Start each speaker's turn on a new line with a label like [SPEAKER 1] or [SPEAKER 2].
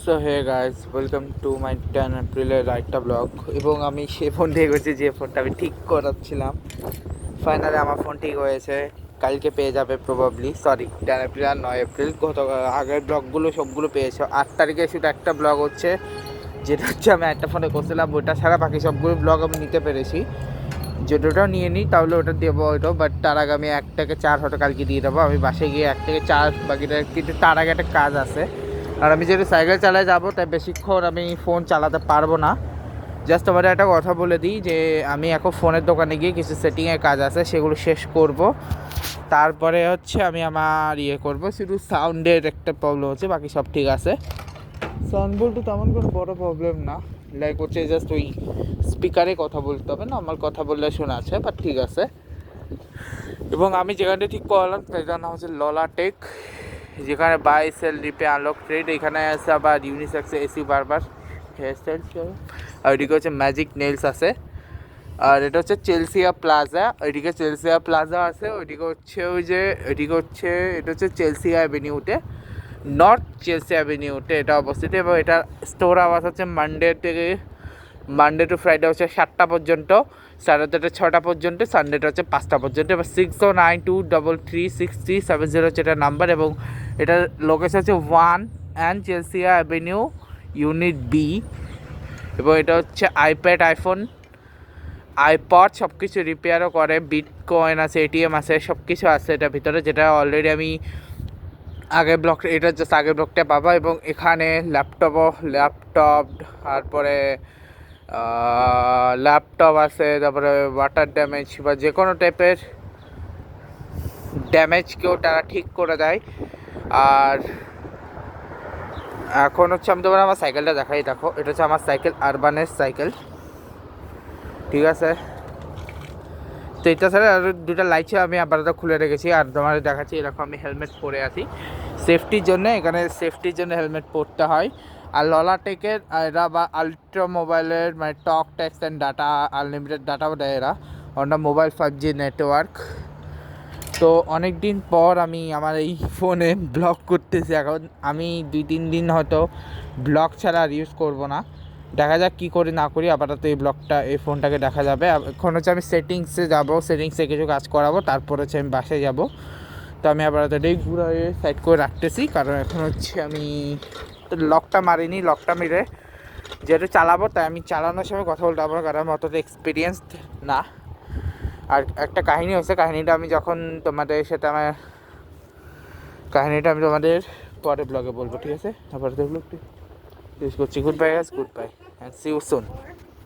[SPEAKER 1] So hey guys, welcome to my 10 এপ্রিলের রাইটটা blog. এবং আমি সে ফোন দিয়ে করছি যে ফোনটা আমি ঠিক করাচ্ছিলাম। ফাইনালি আমার ফোন ঠিক হয়েছে, কালকে পেয়ে যাবে প্রবাবলি। সরি, 10 এপ্রিল আর 9 এপ্রিল। গত আগের ব্লগগুলো সবগুলো পেয়েছে। 8 তারিখে শুধু একটা ব্লগ হচ্ছে, যেটা হচ্ছে আমি একটা ফোনে করছিলাম। ওটা ছাড়া বাকি সবগুলো ব্লগ আমি নিতে পেরেছি। যেটাও নিয়ে নিই তাহলে ওটা দেবো হয়তো, বাট তার আগে আমি 1 থেকে 4 হয়তো কালকে দিয়ে দেবো। আমি বাসে গিয়ে 1 থেকে 4 বাকিটা, কিন্তু তার আগে একটা কাজ আছে। আর আমি যেহেতু সাইকেল চালায় যাবো, তাই বেশিক্ষণ আমি ফোন চালাতে পারবো না। জাস্ট তোমাদের একটা কথা বলে দিই যে আমি এখন ফোনের দোকানে গিয়ে কিছু সেটিংয়ের কাজ আছে, সেগুলো শেষ করব। তারপরে হচ্ছে আমি আমার করব। শুধু সাউন্ডের একটা প্রবলেম হচ্ছে, বাকি সব ঠিক আছে। সাউন্ড বলতে তেমন কোনো বড় প্রবলেম না, লাইক হচ্ছে জাস্ট ওই স্পিকারে কথা বলতে হবে না, আমার কথা বললে শোনা আছে, বাট ঠিক আছে। এবং আমি যেখানটা ঠিক করলাম সেটার নাম হচ্ছে ললাটেক, যেখানে buy sell repair unlock trade. এখানে আছে আবার ইউনিসেক্সে এসি বারবার হেয়ার স্টাইল, আর ওইদিকে হচ্ছে ম্যাজিক নেলস আছে। আর এটা হচ্ছে চেলসিয়া প্লাজা, ওইদিকে চেলসিয়া প্লাজা আছে। ওইদিকে হচ্ছে এটা হচ্ছে চেলসিয়া অ্যাভিনিউতে, নর্থ চেলসি অ্যাভিনিউতে এটা অবস্থিত। এবং এটার স্টোর আওয়ার্স হচ্ছে মানডে টু ফ্রাইডে হচ্ছে 7টা পর্যন্ত, স্যাটারডে 6টা পর্যন্ত, সানডেটা হচ্ছে 5টা পর্যন্ত। এবার 6092336370 হচ্ছে এটার নাম্বার। এবং এটার লোকেশন হচ্ছে 1 চেলসিয়া অ্যাভিনিউ, ইউনিট বি। এবং এটা হচ্ছে আইপ্যাড, আইফোন, আইপড সব কিছু রিপেয়ারও করে। বিটকয়েন আছে, এটিএম আছে, সব কিছু আছে এটার ভিতরে, যেটা অলরেডি আমি আগের ব্লগটা, এটা জাস্ট আগের ব্লগটা পাবা। এবং এখানে তারপরে ল্যাপটপ আছে, তারপরে ওয়াটার ড্যামেজ বা যে কোনো টাইপের ড্যামেজকেও তারা ঠিক করে দেয়। আর এখন হচ্ছে আমি তোমার আমার সাইকেলটা দেখাই, দেখো এটা হচ্ছে আমার সাইকেল, আরবানের সাইকেল, ঠিক আছে। তো এটা ছাড়া আর দুটা লাইট আমি আপাতত খুলে রেখেছি। আর তোমার দেখাচ্ছি, এরকম আমি হেলমেট পরে আছি সেফটির জন্য। এখানে সেফটির জন্য হেলমেট পরতে হয়। আর ললাটেকের এরা বা আলট্রা মোবাইলের মানে টক, টেক্সট অ্যান্ড ডাটা, আনলিমিটেড ডাটাও দেয় এরা, অন্য মোবাইল 5G নেটওয়ার্ক। তো অনেক দিন পর আমি আমার এই ফোনে ব্লগ করতেছি। এখন আমি 2-3 দিন হয়তো ব্লগ ছাড়া আর ইউজ করবো না। দেখা যাক কী করি না করি, আপাতত এই ফোনটাকে দেখা যাবে। এখন হচ্ছে আমি সেটিংসে যাব, সেটিংসে কিছু কাজ করাবো, তারপর হচ্ছে আমি বাসায় যাব। তো আমি আপাতত এটাই ঘুরে সাইড করে রাখতেছি, কারণ এখন হচ্ছে আমি লকটা মারিনি। লকটা মেরে যেহেতু চালাবো, তাই আমি চালানোর সময় কথা বলতে পারবো, কারণ আমি অতটা এক্সপিরিয়েন্সড না। আর একটা কাহিনী হচ্ছে, কাহিনীটা আমি তোমাদের পরে ব্লগে বলবো, ঠিক আছে? আপাতত ব্লগটি শেষ করছি। Good bye, good bye, and see you soon.